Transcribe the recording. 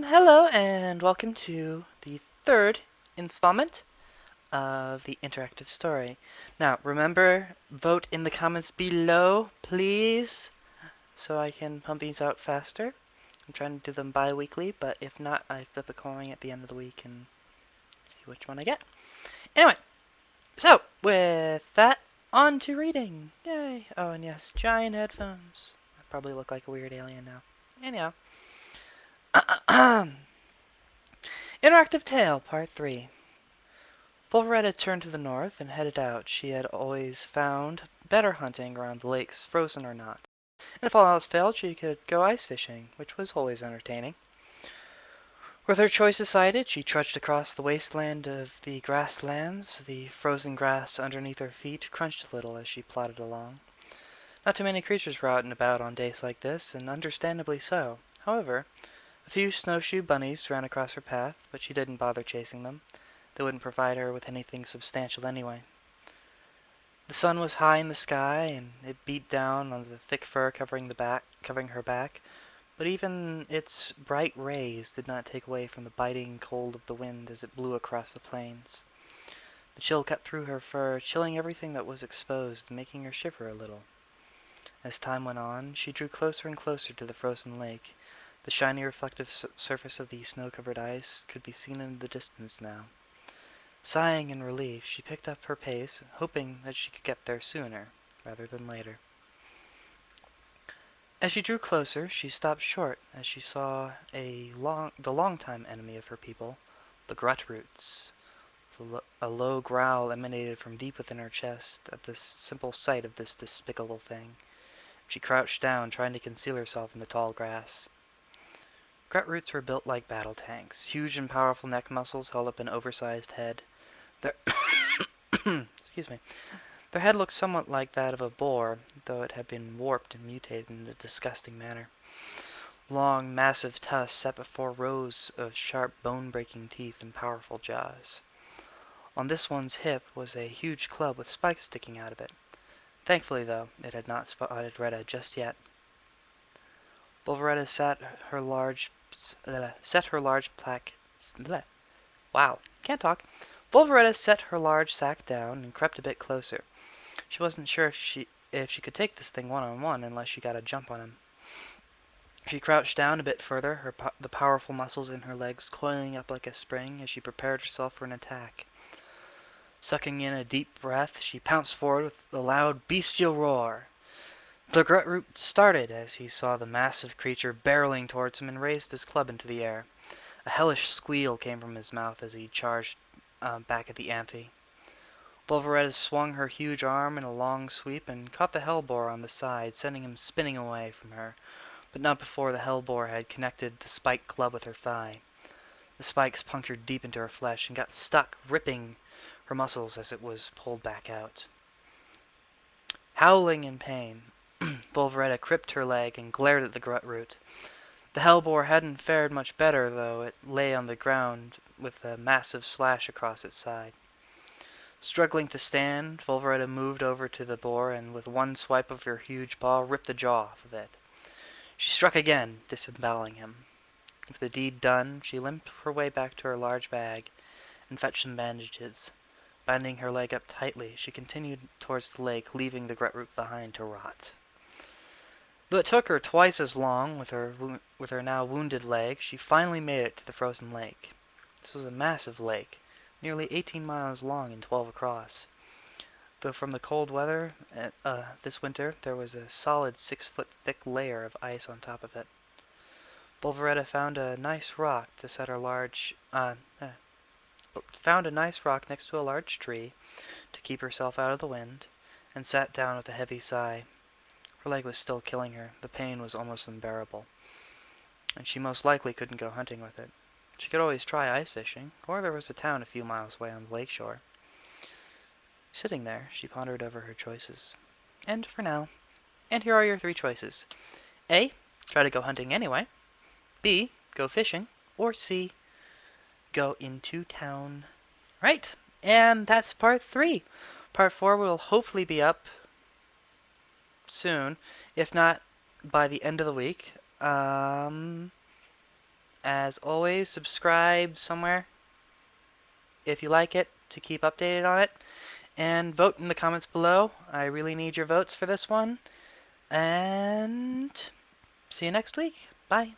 Hello and welcome to the third installment of the interactive story. Now, remember, vote in the comments below, please, so I can pump these out faster. I'm trying to do them bi-weekly, but if not, I flip a coin at the end of the week and see which one I get. Anyway, so with that, on to reading. Yay! Oh, and yes, giant headphones. I probably look like a weird alien now. Anyhow. Interactive Tale, Part 3. Wolveretta turned to the north and headed out. She had always found better hunting around the lakes, frozen or not. And if all else failed, she could go ice fishing, which was always entertaining. With her choice decided, she trudged across the wasteland of the grasslands. The frozen grass underneath her feet crunched a little as she plodded along. Not too many creatures were out and about on days like this, and understandably so. However, a few snowshoe bunnies ran across her path, but she didn't bother chasing them. They wouldn't provide her with anything substantial anyway. The sun was high in the sky, and it beat down on the thick fur covering her back, but even its bright rays did not take away from the biting cold of the wind as it blew across the plains. The chill cut through her fur, chilling everything that was exposed and making her shiver a little. As time went on, she drew closer and closer to the frozen lake. The shiny reflective surface of the snow-covered ice could be seen in the distance now. Sighing in relief, she picked up her pace, hoping that she could get there sooner rather than later. As she drew closer, she stopped short as she saw the longtime enemy of her people, the Grutroots. A low growl emanated from deep within her chest at the simple sight of this despicable thing. She crouched down, trying to conceal herself in the tall grass. Grutroots were built like battle tanks. Huge and powerful neck muscles held up an oversized head. Their excuse me. Their head looked somewhat like that of a boar, though it had been warped and mutated in a disgusting manner. Long, massive tusks set before rows of sharp, bone-breaking teeth and powerful jaws. On this one's hip was a huge club with spikes sticking out of it. Thankfully, though, it had not spotted Retta just yet. Wolveretta set her large sack down and crept a bit closer. She wasn't sure if she could take this thing one-on-one unless she got a jump on him. She crouched down a bit further, the powerful muscles in her legs coiling up like a spring as she prepared herself for an attack. Sucking in a deep breath, she pounced forward with a loud bestial roar. The Grutroot started as he saw the massive creature barreling towards him and raised his club into the air. A hellish squeal came from his mouth as he charged back at the Amphi. Wolveretta swung her huge arm in a long sweep and caught the Hellboar on the side, sending him spinning away from her, but not before the Hellboar had connected the spiked club with her thigh. The spikes punctured deep into her flesh and got stuck, ripping her muscles as it was pulled back out. Howling in pain, Wolveretta gripped her leg and glared at the Grutroot. The Hellboar hadn't fared much better, though. It lay on the ground with a massive slash across its side. Struggling to stand, Wolveretta moved over to the boar and with one swipe of her huge paw ripped the jaw off of it. She struck again, disemboweling him. With the deed done, she limped her way back to her large bag and fetched some bandages. Binding her leg up tightly, she continued towards the lake, leaving the Grutroot behind to rot. Though it took her twice as long with her now wounded leg, she finally made it to the frozen lake. This was a massive lake, nearly 18 miles long and 12 across. Though from the cold weather this winter, there was a solid 6-foot thick layer of ice on top of it. Wolveretta found a nice rock next to a large tree to keep herself out of the wind, and sat down with a heavy sigh. Her leg was still killing her. The pain was almost unbearable, and she most likely couldn't go hunting with it. She could always try ice fishing, or there was a town a few miles away on the lake shore. Sitting there, she pondered over her choices. And here are your 3 choices. A. Try to go hunting anyway. B. Go fishing. Or C. Go into town. Right, and that's part 3. Part 4 will hopefully be up soon, if not by the end of the week. As always, subscribe somewhere if you like it to keep updated on it. And vote in the comments below. I really need your votes for this one. And see you next week. Bye.